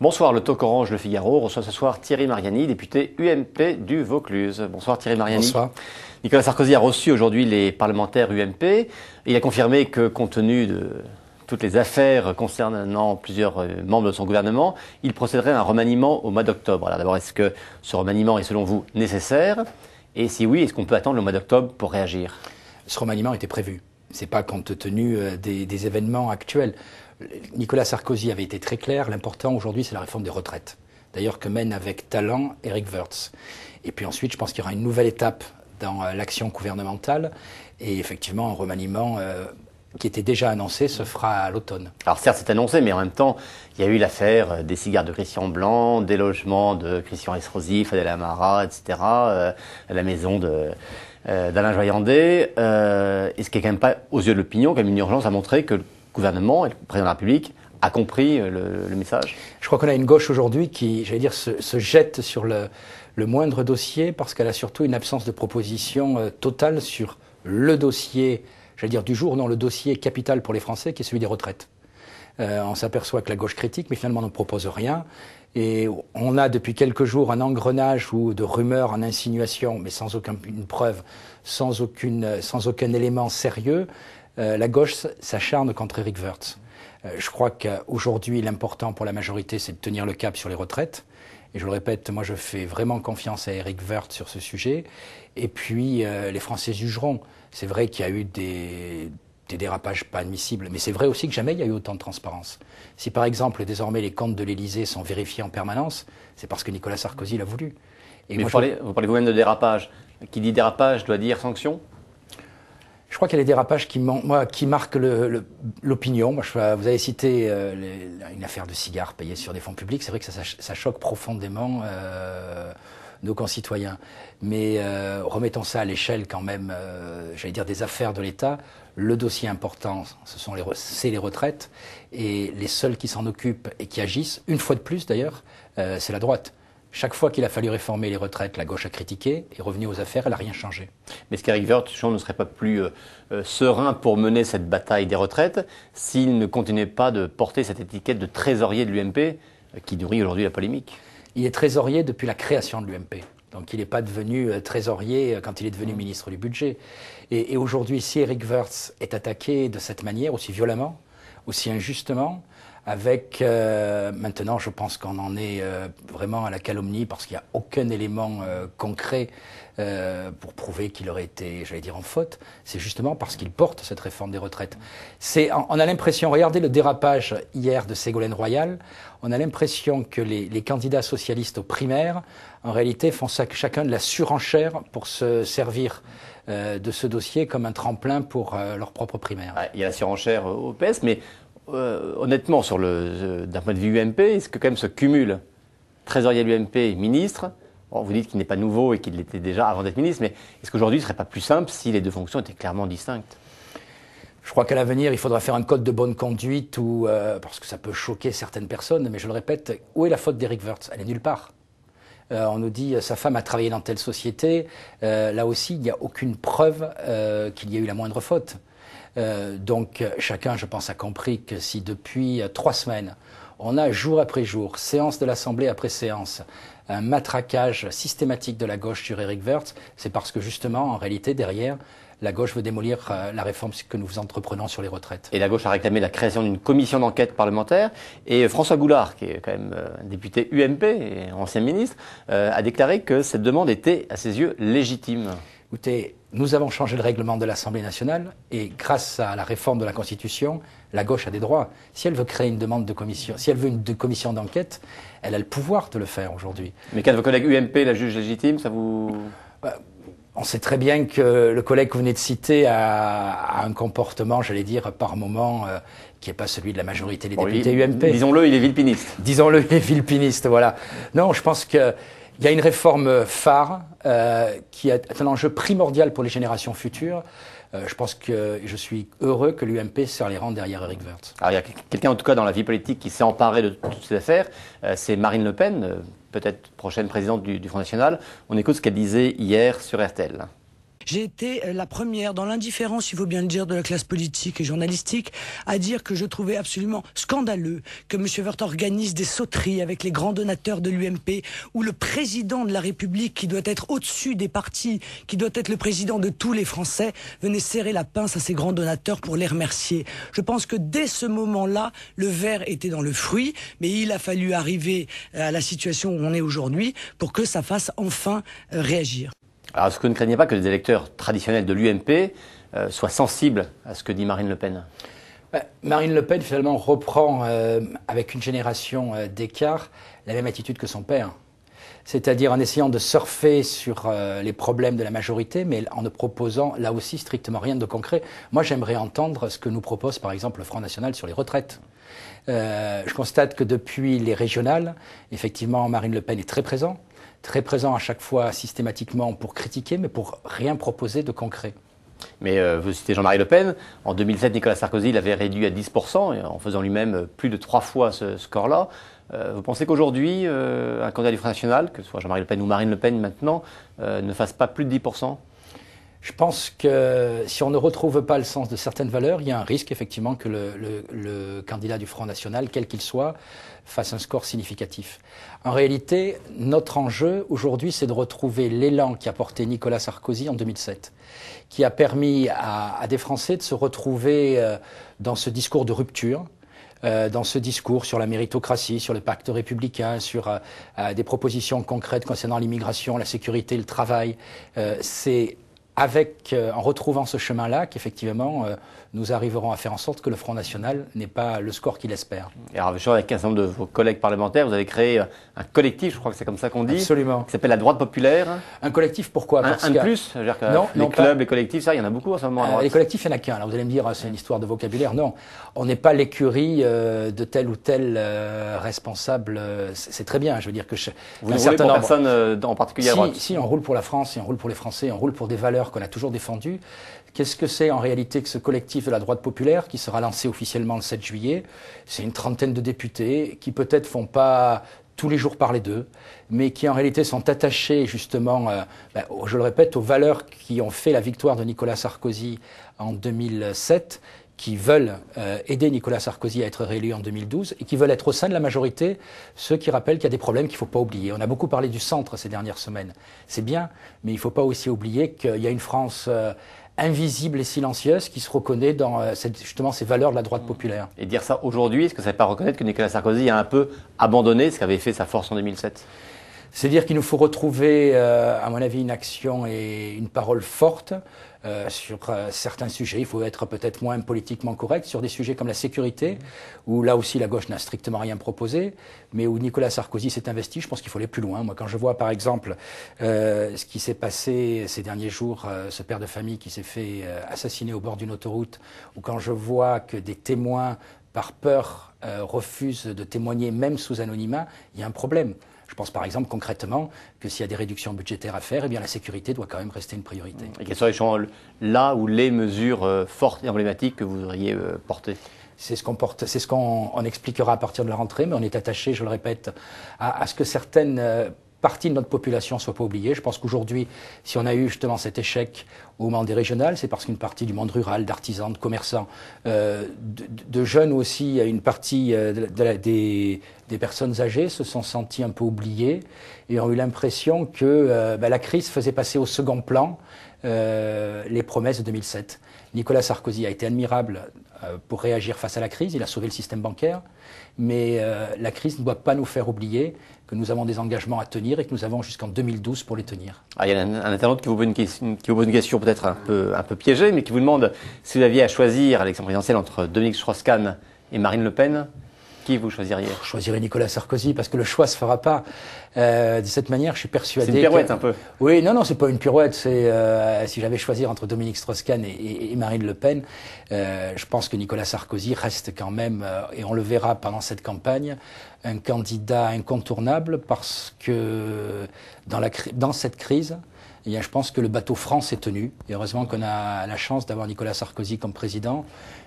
Bonsoir, le Talk Orange Le Figaro reçoit ce soir Thierry Mariani, député UMP du Vaucluse. Bonsoir Thierry Mariani. Bonsoir. Nicolas Sarkozy a reçu aujourd'hui les parlementaires UMP. Il a confirmé que, compte tenu de toutes les affaires concernant plusieurs membres de son gouvernement, il procéderait à un remaniement au mois d'octobre. Alors d'abord, est-ce que ce remaniement est selon vous nécessaire? Et si oui, est-ce qu'on peut attendre le mois d'octobre pour réagir? Ce remaniement était prévu. Ce n'est pas compte tenu des événements actuels. Nicolas Sarkozy avait été très clair. L'important aujourd'hui, c'est la réforme des retraites. D'ailleurs, que mène avec talent Éric Woerth. Et puis ensuite, je pense qu'il y aura une nouvelle étape dans l'action gouvernementale. Et effectivement, un remaniement qui était déjà annoncé se fera à l'automne. Alors certes, c'est annoncé, mais en même temps, il y a eu l'affaire des cigares de Christian Blanc, des logements de Christian Estrosi, Fadel Amara, etc., la maison d'Alain Joyandet. Est-ce qu'il n'y a quand même pas, aux yeux de l'opinion, comme une urgence à montrer que le gouvernement et le président de la République a compris le message? Je crois qu'on a une gauche aujourd'hui qui, j'allais dire, se jette sur le moindre dossier parce qu'elle a surtout une absence de proposition totale sur le dossier, j'allais dire du jour, non, le dossier capital pour les Français qui est celui des retraites. On s'aperçoit que la gauche critique, mais finalement ne propose rien. Et on a depuis quelques jours un engrenage de rumeurs, en insinuations, mais sans aucune preuve, sans aucun élément sérieux. La gauche s'acharne contre Éric Woerth. Je crois qu'aujourd'hui, l'important pour la majorité, c'est de tenir le cap sur les retraites. Et je le répète, moi, je fais vraiment confiance à Éric Woerth sur ce sujet. Et puis, les Français jugeront. C'est vrai qu'il y a eu des dérapages pas admissibles, mais c'est vrai aussi que jamais il y a eu autant de transparence. Si, par exemple, désormais, les comptes de l'Élysée sont vérifiés en permanence, c'est parce que Nicolas Sarkozy l'a voulu. Et mais vous parlez vous-même de dérapage. Qui dit dérapage doit dire sanction? Je crois qu'il y a des dérapages qui marquent l'opinion. Vous avez cité une affaire de cigares payés sur des fonds publics. C'est vrai que ça choque profondément nos concitoyens. Mais remettons ça à l'échelle quand même, j'allais dire, des affaires de l'État. Le dossier important, c'est les retraites. Et les seuls qui s'en occupent et qui agissent, une fois de plus d'ailleurs, c'est la droite. Chaque fois qu'il a fallu réformer les retraites, la gauche a critiqué et revenu aux affaires, elle n'a rien changé. Mais est-ce qu'Éric Woerth ne serait pas plus serein pour mener cette bataille des retraites s'il ne continuait pas de porter cette étiquette de trésorier de l'UMP qui nourrit aujourd'hui la polémique? Il est trésorier depuis la création de l'UMP. Donc il n'est pas devenu trésorier quand il est devenu ministre du Budget. Et aujourd'hui, si Éric Woerth est attaqué de cette manière, aussi violemment, aussi injustement, avec maintenant, je pense qu'on en est vraiment à la calomnie parce qu'il n'y a aucun élément concret pour prouver qu'il aurait été, j'allais dire, en faute. C'est justement parce qu'il porte cette réforme des retraites. On a l'impression, regardez le dérapage hier de Ségolène Royal, on a l'impression que les candidats socialistes aux primaires, en réalité, font chacun de la surenchère pour se servir de ce dossier comme un tremplin pour leur propre primaire. Il y a la surenchère au PS, mais honnêtement, d'un point de vue UMP, est-ce que quand même ce cumul trésorier de l'UMP et ministre, vous dites qu'il n'est pas nouveau et qu'il l'était déjà avant d'être ministre, mais est-ce qu'aujourd'hui ce ne serait pas plus simple si les deux fonctions étaient clairement distinctes? Je crois qu'à l'avenir, il faudra faire un code de bonne conduite parce que ça peut choquer certaines personnes, mais je le répète, où est la faute d'Éric Woerth? Elle est nulle part. On nous dit sa femme a travaillé dans telle société. Là aussi, il n'y a aucune preuve qu'il y ait eu la moindre faute. Donc chacun, je pense, a compris que si depuis 3 semaines, on a jour après jour, séance de l'Assemblée après séance, un matraquage systématique de la gauche sur Éric Woerth, c'est parce que justement, en réalité, derrière, la gauche veut démolir la réforme que nous entreprenons sur les retraites. Et la gauche a réclamé la création d'une commission d'enquête parlementaire. Et François Goulard, qui est quand même un député UMP et ancien ministre, a déclaré que cette demande était, à ses yeux, légitime. Écoutez, nous avons changé le règlement de l'Assemblée nationale et grâce à la réforme de la Constitution, la gauche a des droits. Si elle veut créer une demande de commission, si elle veut une commission d'enquête, elle a le pouvoir de le faire aujourd'hui. Mais qu'un de vos collègues UMP la juge légitime, ça vous... On sait très bien que le collègue que vous venez de citer a un comportement, j'allais dire, par moment, qui n'est pas celui de la majorité des députés UMP. Disons-le, il est villepiniste. Disons-le, il est villepiniste, voilà. Non, je pense qu'il y a une réforme phare qui est un enjeu primordial pour les générations futures. Je pense que je suis heureux que l'UMP serre les rangs derrière Éric Woerth. Alors il y a quelqu'un en tout cas dans la vie politique qui s'est emparé de toutes ces affaires, c'est Marine Le Pen, peut-être prochaine présidente du Front National. On écoute ce qu'elle disait hier sur RTL. J'ai été la première, dans l'indifférence, il faut bien le dire, de la classe politique et journalistique, à dire que je trouvais absolument scandaleux que M. Woerth organise des sauteries avec les grands donateurs de l'UMP, où le président de la République, qui doit être au-dessus des partis, qui doit être le président de tous les Français, venait serrer la pince à ces grands donateurs pour les remercier. Je pense que dès ce moment-là, le verre était dans le fruit, mais il a fallu arriver à la situation où on est aujourd'hui pour que ça fasse enfin réagir. Alors, est-ce que vous ne craignez pas que les électeurs traditionnels de l'UMP soient sensibles à ce que dit Marine Le Pen ? Marine Le Pen, finalement, reprend, avec une génération d'écart, la même attitude que son père. C'est-à-dire en essayant de surfer sur les problèmes de la majorité, mais en ne proposant, là aussi, strictement rien de concret. Moi, j'aimerais entendre ce que nous propose, par exemple, le Front National sur les retraites. Je constate que depuis les régionales, effectivement, Marine Le Pen est très présent à chaque fois, systématiquement, pour critiquer, mais pour rien proposer de concret. Mais vous citez Jean-Marie Le Pen. En 2007, Nicolas Sarkozy l'avait réduit à 10%, en faisant lui-même plus de 3 fois ce score-là. Vous pensez qu'aujourd'hui, un candidat du Front National, que ce soit Jean-Marie Le Pen ou Marine Le Pen maintenant, ne fasse pas plus de 10%? Je pense que si on ne retrouve pas le sens de certaines valeurs, il y a un risque effectivement que le candidat du Front National, quel qu'il soit, fasse un score significatif. En réalité, notre enjeu aujourd'hui, c'est de retrouver l'élan qu'a porté Nicolas Sarkozy en 2007, qui a permis à des Français de se retrouver dans ce discours de rupture, dans ce discours sur la méritocratie, sur le pacte républicain, sur des propositions concrètes concernant l'immigration, la sécurité, le travail. C'est en retrouvant ce chemin-là qu'effectivement nous arriverons à faire en sorte que le Front National n'ait pas le score qu'il espère. Et alors, avec un certain nombre de vos collègues parlementaires, vous avez créé un collectif, je crois que c'est comme ça qu'on dit. Absolument. Qui s'appelle la droite populaire. Un collectif, pourquoi? Un de plus, c'est-à-dire que les clubs, les collectifs, ça, il y en a beaucoup en ce moment à droite. Les collectifs, il n'y en a qu'un. Vous allez me dire, c'est une histoire de vocabulaire. Non, on n'est pas l'écurie de tel ou tel responsable. C'est très bien, je veux dire que... Vous ne roulez pour personne en particulier à droite? Si, on roule pour la France, et on roule pour les Français, on roule pour des valeurs qu'on a toujours défendues. Qu'est-ce que c'est en réalité que ce collectif de la droite populaire qui sera lancé officiellement le 7 juillet? C'est une trentaine de députés qui peut-être font pas tous les jours parler d'eux, mais qui en réalité sont attachés justement, je le répète, aux valeurs qui ont fait la victoire de Nicolas Sarkozy en 2007, qui veulent aider Nicolas Sarkozy à être réélu en 2012 et qui veulent être au sein de la majorité ceux qui rappellent qu'il y a des problèmes qu'il ne faut pas oublier. On a beaucoup parlé du centre ces dernières semaines. C'est bien, mais il ne faut pas aussi oublier qu'il y a une France invisible et silencieuse qui se reconnaît dans justement ces valeurs de la droite populaire. Et dire ça aujourd'hui, est-ce que ça ne veut pas reconnaître que Nicolas Sarkozy a un peu abandonné ce qu'avait fait sa force en 2007 ? C'est dire qu'il nous faut retrouver, à mon avis, une action et une parole forte sur certains sujets. Il faut être peut-être moins politiquement correct sur des sujets comme la sécurité, où là aussi la gauche n'a strictement rien proposé, mais où Nicolas Sarkozy s'est investi. Je pense qu'il faut aller plus loin. Moi, quand je vois par exemple ce qui s'est passé ces derniers jours, ce père de famille qui s'est fait assassiner au bord d'une autoroute, ou quand je vois que des témoins, par peur, refusent de témoigner même sous anonymat, il y a un problème. Je pense par exemple concrètement que s'il y a des réductions budgétaires à faire, eh bien la sécurité doit quand même rester une priorité. Et quelles seraient là où les mesures fortes et emblématiques que vous voudriez porter ? C'est ce qu'on expliquera à partir de la rentrée, mais on est attaché, je le répète, à ce que certaines partie de notre population ne soit pas oubliée. Je pense qu'aujourd'hui, si on a eu justement cet échec au moment des régionales, c'est parce qu'une partie du monde rural, d'artisans, de commerçants, de jeunes aussi, une partie des personnes âgées se sont senties un peu oubliées et ont eu l'impression que la crise faisait passer au second plan les promesses de 2007. Nicolas Sarkozy a été admirable pour réagir face à la crise, il a sauvé le système bancaire, mais la crise ne doit pas nous faire oublier que nous avons des engagements à tenir et que nous avons jusqu'en 2012 pour les tenir. Il y a un internaute qui vous pose une question peut-être un peu piégée, mais qui vous demande si vous aviez à choisir à l'élection présidentielle entre Dominique Strauss-Kahn et Marine Le Pen, qui vous choisiriez? Je choisirais Nicolas Sarkozy parce que le choix se fera pas. De cette manière, je suis persuadé. C'est une pirouette un peu. Oui, non, c'est pas une pirouette. C'est si j'avais choisi entre Dominique Strauss-Kahn et Marine Le Pen, je pense que Nicolas Sarkozy reste quand même, et on le verra pendant cette campagne, un candidat incontournable parce que dans cette crise, eh bien, je pense que le bateau France est tenu. Et heureusement qu'on a la chance d'avoir Nicolas Sarkozy comme président.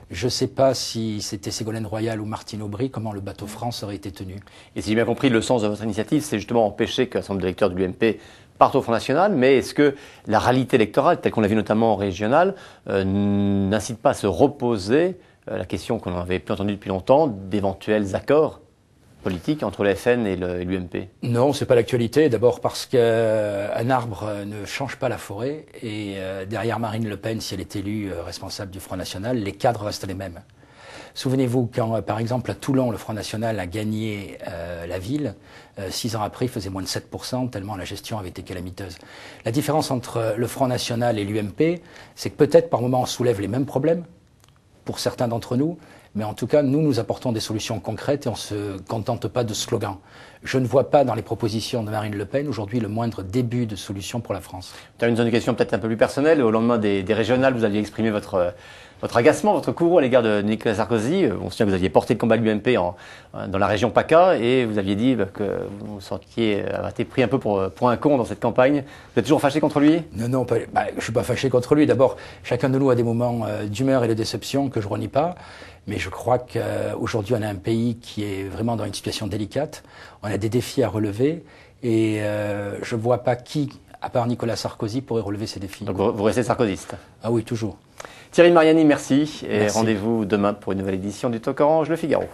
Je ne sais pas si c'était Ségolène Royal ou Martine Aubry, comment le bateau France aurait été tenu. Et si j'ai bien compris, le sens de votre initiative, c'est justement empêcher qu'un certain nombre d'électeurs de l'UMP partent au Front National, mais est-ce que la réalité électorale, telle qu'on l'a vu notamment en régional, n'incite pas à se reposer la question qu'on n'avait plus entendue depuis longtemps, d'éventuels accords politiques entre le FN et l'UMP? Non, c'est pas l'actualité. D'abord parce qu'un arbre ne change pas la forêt. Et derrière Marine Le Pen, si elle est élue responsable du Front National, les cadres restent les mêmes. Souvenez-vous quand, par exemple, à Toulon, le Front National a gagné la ville, 6 ans après, il faisait moins de 7%, tellement la gestion avait été calamiteuse. La différence entre le Front National et l'UMP, c'est que peut-être par moments on soulève les mêmes problèmes, pour certains d'entre nous, mais en tout cas, nous apportons des solutions concrètes et on ne se contente pas de slogans. Je ne vois pas dans les propositions de Marine Le Pen aujourd'hui le moindre début de solution pour la France. Tu as une zone de question peut-être un peu plus personnelle. Au lendemain des régionales, vous aviez exprimé votre agacement, votre courroux à l'égard de Nicolas Sarkozy. On se souvient que vous aviez porté le combat de l'UMP dans la région PACA et vous aviez dit que vous vous sentiez avoir été pris un peu pour un con dans cette campagne. Vous êtes toujours fâché contre lui? Non, je ne suis pas fâché contre lui. D'abord, chacun de nous a des moments d'humeur et de déception que je ne renie pas. Mais je crois qu'aujourd'hui, on a un pays qui est vraiment dans une situation délicate. On a des défis à relever et je ne vois pas qui, à part Nicolas Sarkozy, pourrait relever ces défis. Donc vous restez sarkozyste? Ah oui, toujours. Thierry Mariani, merci. Et merci. Rendez-vous demain pour une nouvelle édition du Talk Orange, Le Figaro.